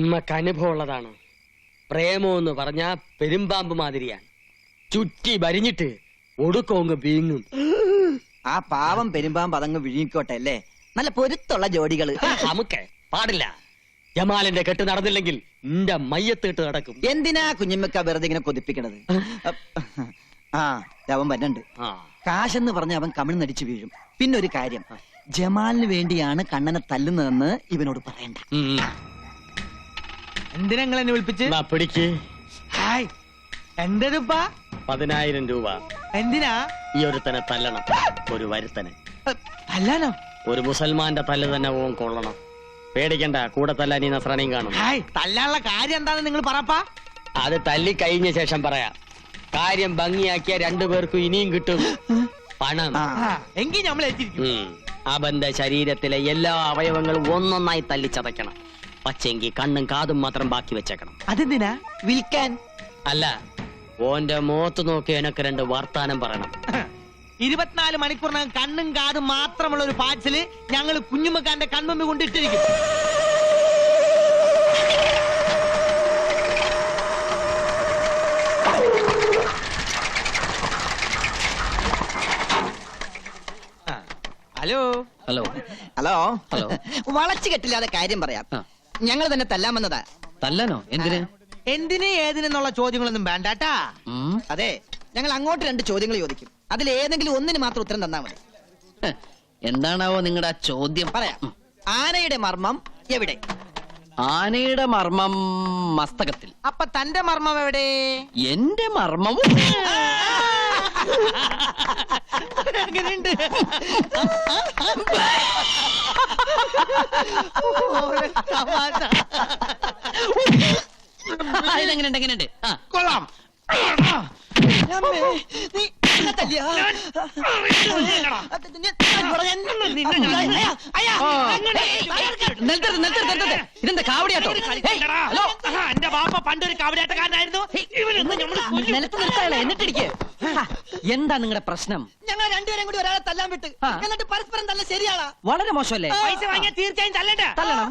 നമുക്ക് അനുഭവം ഉള്ളതാണ്. പ്രേമം എന്ന് പറഞ്ഞാ പെരുമ്പാമ്പ് മാതിരിയാണ്. ചുറ്റി വരിഞ്ഞിട്ട് ഒടുക്കോങ്ങ് വീങ്ങും. ആ പാവം പെരുമ്പാമ്പ് അതങ്ങ് വിഴുങ്ങിക്കോട്ടെ അല്ലേ? നല്ല പൊരുത്തുള്ള ജോഡികള്. നമുക്ക് പാടില്ല. ജമാലിന്റെ കെട്ട് നടന്നില്ലെങ്കിൽ നിന്റെ മയ്യത്തിട്ട് നടക്കും. എന്തിനാ കുഞ്ഞമ്മക്ക വെറുതെ ഇങ്ങനെ കൊതിപ്പിക്കണത്? ആ അവൻ വരണ്ട്. കാശെന്ന് പറഞ്ഞ അവൻ കമിഴ്ന്നടിച്ചു വീഴും. പിന്നെ ഒരു കാര്യം, ജമാലിന് വേണ്ടിയാണ് കണ്ണനെ തല്ലുന്നതെന്ന് ഇവനോട് പറയണ്ട. എന്തിനാ നിങ്ങൾ എന്നെ വിളിപ്പിച്ച്? പിടിക്ക്. എന്തപ്പാ? 10,000 രൂപ. എന്തിനാ? ഈ ഒരുത്തനെ തല്ലണം. ഒരു വരുത്തനെ തല്ലാനോ? ഒരു മുസൽമാന്റെ തല്ല് തന്നെ ഓൻ കൊള്ളണം. പേടിക്കണ്ട, കൂടെ തല്ലാൻ ഈ നസ്രാണിയും കാണും. തല്ലാനുള്ള കാര്യം എന്താണെന്ന് നിങ്ങൾ പറപ്പാ. അത് തല്ലി കഴിഞ്ഞ ശേഷം പറയാം. കാര്യം ഭംഗിയാക്കിയ 2 പേർക്കും ഇനിയും കിട്ടും പണം. എങ്കിൽ നമ്മൾ എത്തിയിരിക്കും. അവന്റെ ശരീരത്തിലെ എല്ലാ അവയവങ്ങളും ഒന്നൊന്നായി തല്ലിച്ചതയ്ക്കണം. പക്ഷെങ്കിൽ കണ്ണും കാതും മാത്രം ബാക്കി വെച്ചേക്കണം. അതെന്തിനാ? വിൽക്കാൻ അല്ല, ഓന്റെ മുഖത്ത് നോക്കി എനക്ക് 2 വർത്താനം പറയണം. 24 മണിക്കൂറിനകം കണ്ണും കാതും മാത്രമുള്ള ഒരു പാഴ്സല് ഞങ്ങൾ കുഞ്ഞുമ്മക്കാന്റെ കൺമുമ്പ് കൊണ്ടിട്ടിരിക്കും. Hello hello hello hello. വളച്ചു കെട്ടില്ലാതെ കാര്യം പറയാം. ഞങ്ങൾ തന്നെ തല്ലാമെന്നതാ. തല്ലനോ? എന്തിന്? എന്തിന് ഏതിനെന്നുള്ള ചോദ്യങ്ങളൊന്നും വേണ്ടാട്ടാ. അതെ, ഞങ്ങൾ അങ്ങോട്ട് 2 ചോദ്യങ്ങൾ ചോദിക്കും. അതിൽ ഏതെങ്കിലും ഒന്നിന് മാത്രം ഉത്തരം തന്നാ മതി. എന്താണാവോ നിങ്ങളുടെ ചോദ്യം? പറയാം. ആനയുടെ മർമ്മം എവിടെ? ആനയുടെ മർമ്മം മസ്തകത്തിൽ. അപ്പൊ തന്റെ മർമ്മം എവിടെ? എന്റെ മർമ്മവും അങ്ങനെയുണ്ട്. ഇതെങ്ങനെയുണ്ട്? എങ്ങനെയുണ്ട്? കൊള്ളാം. ഇതെന്താ കാവടിയാട്ടോ? എന്റെ ബാപ്പ പണ്ടൊരു കാവടിയാട്ടക്കാരനായിരുന്നു. എന്നിട്ടിരിക്കേ. എന്താ നിങ്ങളുടെ പ്രശ്നം? ഞങ്ങൾ 2 പേരും കൂടി ഒരാളെ തല്ലാൻ വിട്ട് എന്നിട്ട് പരസ്പരം തല്ല ശരിയാണോ? വളരെ മോശമല്ലേ? പൈസ വാങ്ങിയാൽ തീർച്ചയായും തല്ലണ്ടേ? തല്ലണം.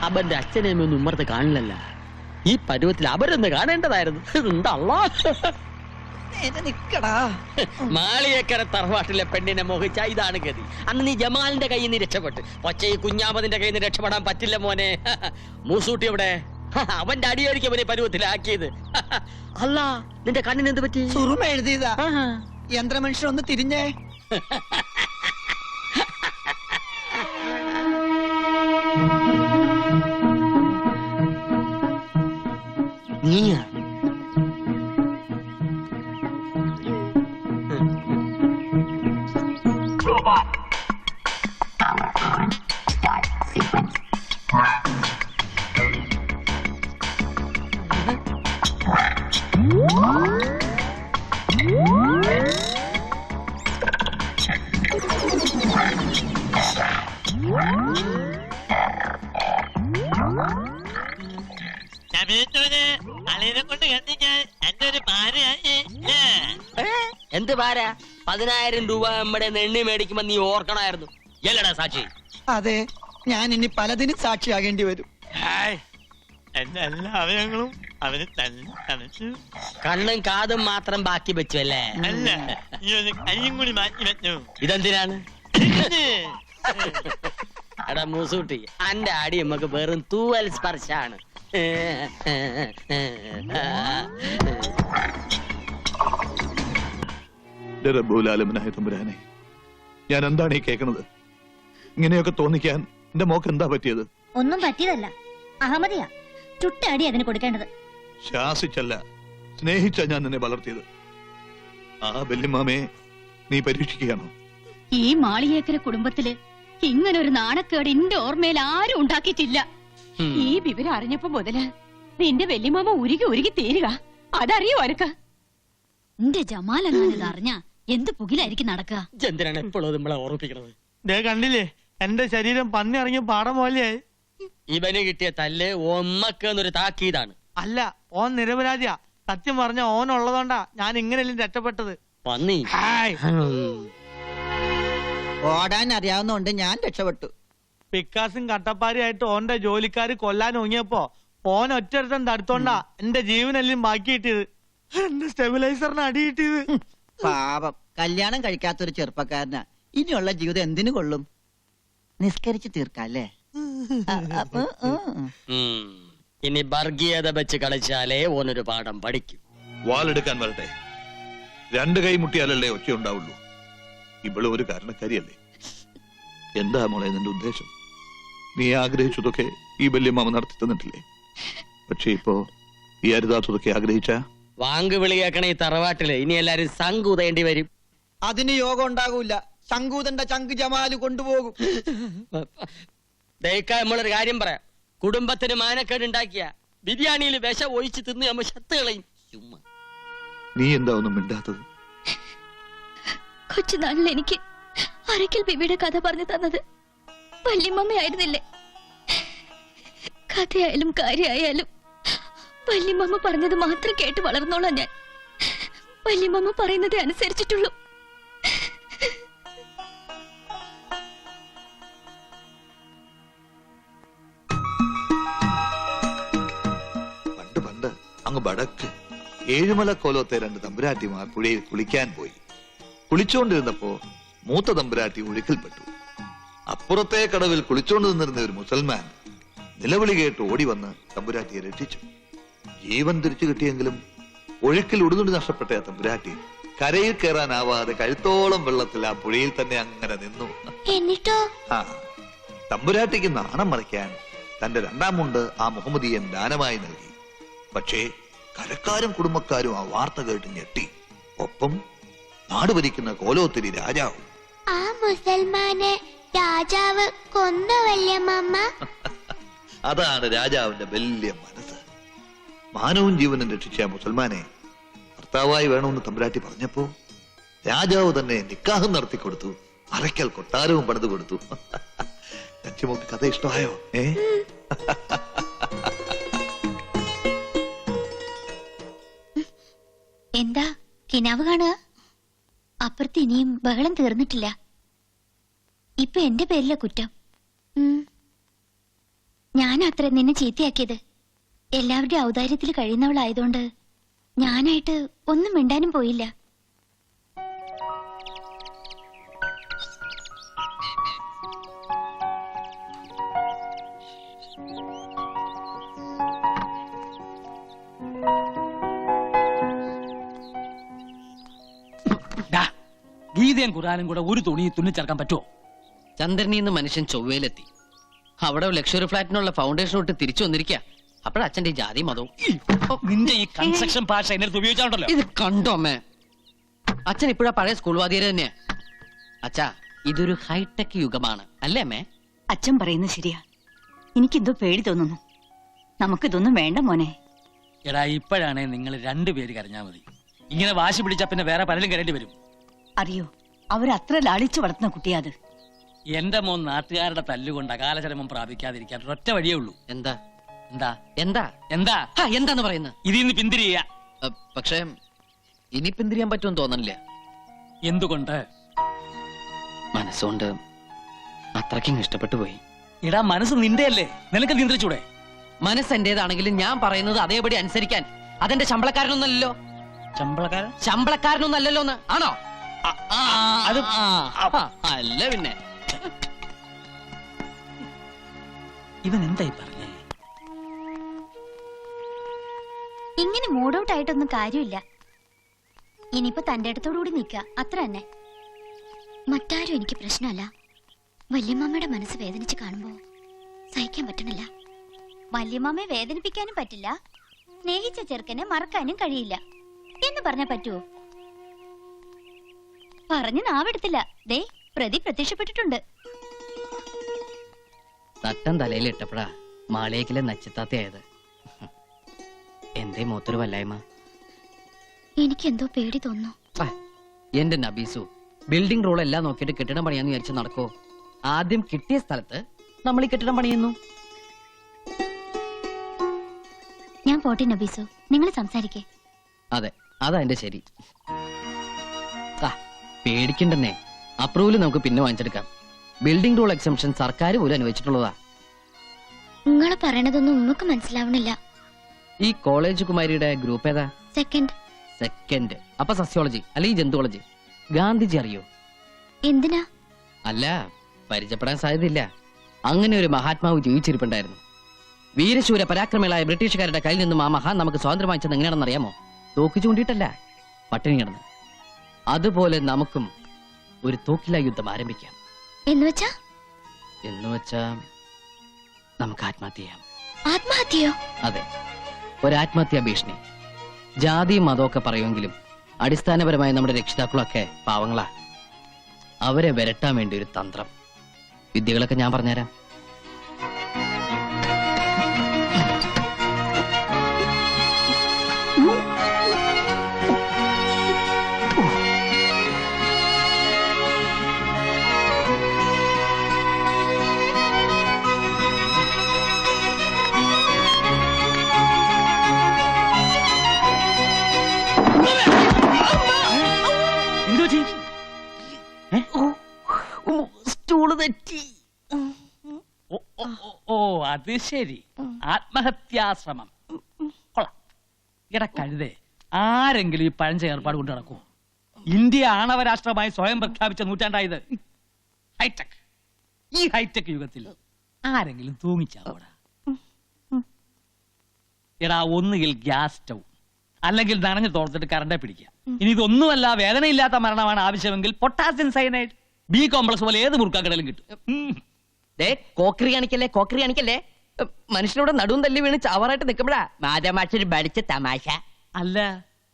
അവന്റെ അച്ഛനെയൊന്നും ഉമ്മർത്ത് കാണില്ലല്ല. ഈ പരുവത്തിൽ അവരൊന്ന് കാണേണ്ടതായിരുന്നു. എന്താ മാളിയേക്കര തറവാട്ടിലെ പെണ്ണിനെ മോഹിച്ച ഇതാണ് ഗതി. അന്ന് നീ ജമാലിന്റെ കയ്യിൽ നിന്ന് രക്ഷപ്പെട്ട്. പക്ഷേ ഈ കുഞ്ഞാമതിന്റെ കയ്യിൽ നിന്ന് രക്ഷപ്പെടാൻ പറ്റില്ല മോനെ. മൂസൂട്ടി എവിടെ? അവന്റെ അടിയായിരിക്കും അവനെ പരുവത്തിലാക്കിയത്. അല്ല, നിന്റെ കണ്ണിന് എന്ത് പറ്റി? സുറുമ എഴുതിയതാ. യന്ത്രമനുഷ്യൻ ഒന്ന് തിരിഞ്ഞേ. എന്ത് ഭാര? 10,000 രൂപ നമ്മുടെ നെണ്ണി മേടിക്കുമ്പോ നീ ഓർക്കണായിരുന്നു. എല്ലടാ സാക്ഷി? അതെ, ഞാൻ ഇനി പലതിനും സാക്ഷിയാകേണ്ടി വരും. എന്റെ എല്ലാ അവയവങ്ങളും അവന് കണ്ണും കാതും മാത്രം ബാക്കി വെച്ചു അല്ലേ? അല്ല, കയ്യും കൂടി മാറ്റി വെച്ചു. ഇതെന്തിനാണ്? എടാ മൂസൂട്ടി, അന്റെ അടി നമുക്ക് വെറും തൂവൽ സ്പർശാണ്. റബ്ബുലാലമനായ തമ്പുരാനെ, ഞാൻ എന്താണ് ഈ കേൾക്കുന്നത്? ഇങ്ങനെയൊക്കെ തോന്നിക്കാൻ എന്റെ മോക്ക് എന്താ പറ്റിയത്? ഒന്നും പറ്റിയതല്ല, അഹമ്മദിയാ ചുട്ടടി അതിന് കൊടുക്കേണ്ടത്. ശാസിച്ചല്ല, സ്നേഹിച്ച ഞാൻ നിന്നെ വളർത്തിയത്. ആ വല്യമ്മാമയെ നീ പരീക്ഷിക്കുകയാണോ? ഈ മാളിയേക്കര കുടുംബത്തില് ഇങ്ങനെ ഒരു നാണക്കേട് എന്റെ ഓർമ്മയിൽ ആരും ഉണ്ടാക്കിയിട്ടില്ല. ഈ വിവരം അറിഞ്ഞപ്പോ മുതല് നിന്റെ വല്യമാമ ഉരുകി തീരുക. അതറിയോ അനക്ക്? എന്റെ ജമാൽ എന്നത് അറിഞ്ഞ എന്ത് പുകിലായിരിക്കും നടക്കുക. എന്തിനാണ് എപ്പോഴും നമ്മളെ ഓർമ്മിപ്പിക്കണത്? ദേ കണ്ടില്ലേ, എന്റെ ശരീരം പന്നി ഇറങ്ങിയ പാടം പോലെയായി. ഇവന് കിട്ടിയ തല്ല് ഒമ്മക്കെന്നൊരു താക്കീതാണ്. അല്ല, ഓൻ നിരപരാധിയാ. സത്യം പറഞ്ഞ ഓൻ ഉള്ളതുകൊണ്ടാ ഞാൻ ഇങ്ങനെയല്ലേ രക്ഷപ്പെട്ടത്. പന്നി. ഹായ്. ഓടാൻ അറിയാവുന്നോണ്ട് ഞാൻ രക്ഷപ്പെട്ടു. പിക്കാസും കട്ടപ്പാരിയായിട്ട് ഓന്റെ ജോലിക്കാര് കൊല്ലാൻ ഒങ്ങിയപ്പോ ഓൻ ഒറ്റൊരുത്തൻ തടുത്തോണ്ടാ എന്റെ ജീവനെല്ലാം ബാക്കി കിട്ടിയത്. എന്റെ സ്റ്റെബിലൈസറിന് അടി കിട്ടിയത്. പാപം, കല്യാണം കഴിക്കാത്തൊരു ചെറുപ്പക്കാരനാ. ഇനിയുള്ള ജീവിതം എന്തിനു കൊള്ളും? നിസ്കരിച്ച് തീർക്കല്ലേ? ഇനി വർഗീയത വെച്ച് കളിച്ചാലേ ഓനൊരു പാഠം പഠിക്കും. വാളെടുക്കാൻ വരട്ടെ. രണ്ട് കൈ മുട്ടിയാലല്ലേ ഒച്ച ഉണ്ടാവുള്ളൂ. ഇവള് ഒരു കാരണക്കാരിയല്ലേ? എന്താ മോളെ നിന്റെ ഉദ്ദേശം? നീ ആഗ്രഹിച്ചതൊക്കെ ഈ വല്യമ്മാമ നടത്തി തന്നിട്ടില്ലേ? പക്ഷെ ഇപ്പോ ഈ അരുതാത്തതൊക്കെ ആഗ്രഹിച്ച വാങ്ക് വിളി കേൾക്കണ ഈ തറവാട്ടില് ഇനി എല്ലാരും സംകൂതേണ്ടി വരും. അതിന് യോഗം ഉണ്ടാകൂല. ശങ്കൂതന്റെ ചങ്ക് ജമാല് കൊണ്ടുപോകും. ദയക്കാ നമ്മളൊരു കാര്യം പറയാം. കുടുംബത്തിന് മാനക്കേട് ഉണ്ടാക്കിയ ബിരിയാണിയിൽ വിഷം ഒഴിച്ച് തിന്ന് നമ്മൾ ശത്തുകളയും. ചുമ്മാ നീ എന്താ ഒന്നും മിണ്ടാത്തത്? കൊച്ചുനാളിൽ എനിക്ക് അരക്കൽ ബിബിയുടെ കഥ പറഞ്ഞു തന്നത് വല്യമ്മയായിരുന്നില്ലേ? കഥയായാലും കാര്യമായാലും വല്യമ്മ പറഞ്ഞത് മാത്രം കേട്ട് വളർന്നോളാം ഞാൻ. വല്യമ്മ പറയുന്നതേ അനുസരിച്ചിട്ടുള്ളൂ. പണ്ട് അങ്ങ് വടക്ക് ഏഴുമല കോലത്തെ രണ്ട് തമ്പുരാട്ടിമാർ പുഴയിൽ കുളിക്കാൻ പോയി. കുളിച്ചോണ്ടിരുന്നപ്പോ മൂത്ത തമ്പുരാട്ടി ഒഴുക്കിൽപ്പെട്ടു. അപ്പുറത്തെ കടവിൽ കുളിച്ചോണ്ട് നിന്നിരുന്ന ഒരു മുസൽമാൻ നിലവിളി കേട്ട് ഓടി വന്ന് തമ്പുരാട്ടിയെ രക്ഷിച്ചു. ജീവൻ തിരിച്ചു കിട്ടിയെങ്കിലും ഒഴുക്കിൽ ഉടുതുണി നഷ്ടപ്പെട്ട ആ തമ്പുരാട്ടി കരയിൽ കയറാനാവാതെ കഴുത്തോളം വെള്ളത്തിൽ ആ പുഴയിൽ തന്നെ അങ്ങനെ നിന്നു. എന്നിട്ടോ ആ തമ്പുരാട്ടിക്ക് നാണം മറയ്ക്കാൻ തന്റെ രണ്ടാം മുണ്ട് ആ മുഹമ്മദിയൻ ദാനമായി നൽകി. പക്ഷേ കരക്കാരും കുടുംബക്കാരും ആ വാർത്ത കേട്ട് ഞെട്ടി. ഒപ്പം നാട് ഭരിക്കുന്ന കോലോത്തിരി രാജാവും. ആ മുസൽമാനെ രാജാവ് കൊന്നു വല്യമ്മ. അതാണ് രാജാവിന്റെ വലിയ മനസ്സ്. മാനവും ജീവനും രക്ഷിച്ച മുസൽമാനെ ഭർത്താവായി വേണമെന്ന് തമ്പുരാട്ടി പറഞ്ഞപ്പോ രാജാവ് തന്നെ നിക്കാഹം നടത്തി കൊടുത്തു. അരക്കൽ കൊട്ടാരവും പണിതു കൊടുത്തു. തച്ചുമോക്ക് കഥ ഇഷ്ടമായോ? എന്താ കിനാവ് കാണുക? അപ്പുറത്ത് ഇനിയും ബഹളം തീർന്നിട്ടില്ല. ഇപ്പൊ എന്റെ പേരില കുറ്റം. ഞാനത്ര നിന്നെ ചീത്തയാക്കിയത്. എല്ലാവരുടെ ഔദാര്യത്തിൽ കഴിയുന്നവളായതുകൊണ്ട് ഞാനായിട്ട് ഒന്നും മിണ്ടാനും പോയില്ല. ഗീതയും ഖുറാനും കൂടെ ഒരു തുണി തുന്നിച്ചേർക്കാൻ പറ്റുമോ? ചന്ദ്രനിന്ന് മനുഷ്യൻ ചൊവ്വയിലെത്തി. അവിടെ ലക്ഷറി ഫ്ലാറ്റിനുള്ള ഫൗണ്ടേഷൻ ഇട്ട് തിരിച്ചു വന്നിരിക്കുക. അപ്പോഴച്ഛന്റെ ജാതി മതവും. നിന്റെ ഈ കൺസ്ട്രക്ഷൻ ഭാഷ എന്നെ ഉപയോഗിച്ചാണല്ലോ. ഇത് കണ്ടോ അമ്മേ? അച്ഛൻ ഇപ്പോഴാ പഴയ സ്കൂൾ വാദിയര് തന്നെയാ. അച്ഛാ, ഇതൊരു ഹൈടെക് യുഗമാണ് അല്ലേ അമ്മേ? അച്ഛൻ പറയുന്നത് ശരിയാ. എനിക്കെന്തോ പേടി തോന്നുന്നു. നമുക്കിതൊന്നും വേണ്ട മോനെ. എടാ, ഇപ്പോഴാണേ നിങ്ങൾ രണ്ടുപേര് കരഞ്ഞാ മതി. ഇങ്ങനെ വാശി പിടിച്ചാ പിന്നെ വേറെ പലരും കരേണ്ടി വരും. അറിയോ, അവരത്ര ലാളിച്ചു വളർത്തുന്ന കുട്ടിയാത്. എന്റെ മോൻ നാട്ടുകാരുടെ തല്ലുകൊണ്ട് അകാലചരമം പ്രാപിക്കാതിരിക്കാൻ ഒറ്റ വഴിയേ ഉള്ളൂ. എന്താ എന്താ എന്താ എന്താ എന്താന്ന് പറയുന്നത്? ഇതിന്ന് പിന്തിരിയ. പക്ഷേ ഇനി പിന്തിരിയാൻ പറ്റുമെന്ന് തോന്നണില്ല. എന്തുകൊണ്ട്? മനസ്സുകൊണ്ട് അത്രയ്ക്കും ഇഷ്ടപ്പെട്ടു പോയി. എടാ, മനസ്സ് നിന്റെയല്ലേ, നിനക്ക് നിയന്ത്രിച്ചൂടെ? മനസ്സ് എന്റേതാണെങ്കിലും ഞാൻ പറയുന്നത് അതേപടി അനുസരിക്കാൻ അതെന്റെ ശമ്പളക്കാരനൊന്നല്ലോ. ശമ്പളക്കാരനൊന്നല്ലോ എന്ന് ആണോ? അത് അല്ല പിന്നെ. ഇവൻ എന്തായി പറഞ്ഞേ? ഇങ്ങനെ മൂഡ് ഔട്ട് ആയിട്ടൊന്നും കാര്യമില്ല. ഇനിയിപ്പോ തന്റെ അടുത്തോടുകൂടി നിക്ക അത്ര തന്നെ. മറ്റാരും എനിക്ക് പ്രശ്നമല്ല. വല്യമ്മയുടെ മനസ്സ് വേദനിച്ച് കാണുമ്പോ സഹിക്കാൻ പറ്റണില്ല. വല്യമ്മയെ വേദനിപ്പിക്കാനും പറ്റില്ല, സ്നേഹിച്ച ചെറുക്കനെ മറക്കാനും കഴിയില്ല എന്ന് പറഞ്ഞാ പറ്റുവോ? പറഞ്ഞു നാവെടുത്തില്ല. ദേ പ്രതി പ്രത്യക്ഷപ്പെട്ടിട്ടുണ്ട്. തട്ടം തലയിൽ ഇട്ടപ്പോഴാ മാളിയേക്കിലെ നച്ചിത്താത്തയായത്. എന്തേ മൂത്തൊരു വല്ലായ്മ? എനിക്കെന്തോ പേടി തോന്നുന്നു. എന്റെ നബീസു, ബിൽഡിംഗ് റൂൾ എല്ലാം നോക്കിയിട്ട് കെട്ടിടം പണിയാന്ന് വിചാരിച്ചു നടക്കോ? ആദ്യം കിട്ടിയ സ്ഥലത്ത് നമ്മൾ ഈ കെട്ടിടം പണിയുന്നു. ഞാൻ പോട്ടെ നബീസു, നിങ്ങൾ സംസാരിക്കേ. അതെ, അതാ എന്റെ ശരി. പേടിക്കണ്ടെന്നേ, അപ്രൂവൽ നമുക്ക് പിന്നെ വാങ്ങിച്ചെടുക്കാം. ബിൽഡിംഗ് റൂൾ എക്സംഷൻ സർക്കാർ പോലും അനുവദിച്ചിട്ടുള്ളതാ. നിങ്ങൾ പറയണതൊന്നും നമുക്ക് മനസ്സിലാവണില്ല. ഈ കോളേജ് കുമാരിയുടെ ഗ്രൂപ്പ് ഏതാ? സെക്കൻഡ്. അപ്പൊ സസ്യോളജി അല്ലെങ്കിൽ ജന്തുവോളജി. ഗാന്ധിജി അറിയോ? എന്തിനാ? അല്ല, പരിചയപ്പെടാൻ സാധ്യതയില്ല. അങ്ങനെ ഒരു മഹാത്മാവ് ജീവിച്ചിരിപ്പുണ്ടായിരുന്നു. വീരശൂര പരാക്രമികളായ ബ്രിട്ടീഷുകാരുടെ കയ്യിൽ നിന്നും ആ മഹാൻ നമുക്ക് സ്വാതന്ത്ര്യം വാങ്ങിച്ചത് എങ്ങനെയാണെന്ന് അറിയാമോ? തോക്ക് ചൂണ്ടിയിട്ടല്ല, പട്ടിണി കിടന്ന്. അതുപോലെ നമുക്കും ഒരു തോക്കില യുദ്ധം ആരംഭിക്കാം. എന്നുവെച്ചാ നമുക്ക് ആത്മഹത്യ ചെയ്യാം. ആത്മഹത്യയോ? അതെ, ഒരാത്മഹത്യാ ഭീഷണി. ജാതിയും മതമൊക്കെ പറയുമെങ്കിലും അടിസ്ഥാനപരമായി നമ്മുടെ രക്ഷിതാക്കളൊക്കെ പാവങ്ങളാ. അവരെ വരട്ടാൻ വേണ്ടി ഒരു തന്ത്രം. വിദ്യകളൊക്കെ ഞാൻ പറഞ്ഞുതരാം. സ്റ്റൂള് തെറ്റി. ഓ അത് ശരി, ആത്മഹത്യാശ്രമം. കൊള്ളാം. എടാ കഴുതേ, ആരെങ്കിലും ഈ പഴഞ്ച ഏർപ്പാട് കൊണ്ട് നടക്കുമോ? ഇന്ത്യ ആണവരാഷ്ട്രമായി സ്വയം പ്രഖ്യാപിച്ച നൂറ്റാണ്ടായത്. ഹൈടെക്. ഈ ഹൈടെക് യുഗത്തിൽ ആരെങ്കിലും തൂങ്ങിച്ചാവൂടാ? എടാ, ഒന്നുകിൽ ഗ്യാസ് സ്റ്റൗ അല്ലെങ്കിൽ നനഞ്ഞു തോർത്തിട്ട് കറണ്ടെ പിടിക്കുക. ഇനി ഇതൊന്നുമല്ല, വേദനയില്ലാത്ത മരണമാണ് ആവശ്യമെങ്കിൽ പൊട്ടാസ്യം സയനൈഡ്, ബി കോംപ്ലക്സ് പോലെ ഏത് മുറുക്കാക്കടലും കിട്ടും. കോക്കറി കാണിക്കല്ലേ. മനുഷ്യനോട് നടുവും തല്ലി വീണ് ചാവറായിട്ട് നിൽക്കുമ്പോഴാ മാതാമാഷൊരു പഠിച്ച തമാശ. അല്ല,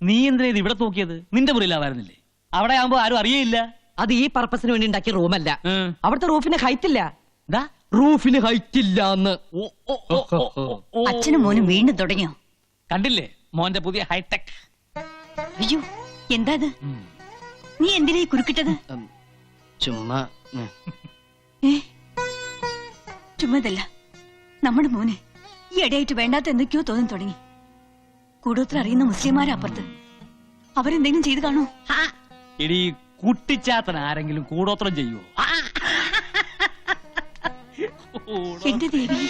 നീ എന്തിനാ ഇത് ഇവിടെ നോക്കിയത്? നിന്റെ മുറിയിലാവായിരുന്നില്ലേ? അവിടെ ആവുമ്പോ ആരും അറിയില്ല. അത് ഈ പർപ്പസിന് വേണ്ടി ഉണ്ടാക്കിയ റൂമല്ല. അവിടുത്തെ റൂഫിന് ഹൈറ്റ് ഇല്ല. അച്ഛനും മോനും വീണ്ടും തുടങ്ങിയോ? കണ്ടില്ലേ മോന്റെ പുതിയ ഹൈടെക്? അയ്യോ, എന്താ ഇത്? നീ എന്തിനാ ഈ കുറുക്കിട്ടത്? ചുമ്മാ ചുമ്മാതല്ല, നമ്മുടെ മോന് ഈ ഇടയായിട്ട് വേണ്ടാത്ത എന്തൊക്കെയോ തോന്നി തുടങ്ങി. കൂടോത്ര അറിയുന്ന മുസ്ലിംമാരാ അപ്പുറത്ത്. അവരെന്തെങ്കിലും ചെയ്ത് കാണോ? ഇടി കുട്ടിച്ചാത്തൻ ആരെങ്കിലും കൂടോത്രം ചെയ്യുവോ? എന്റെ ദേവി,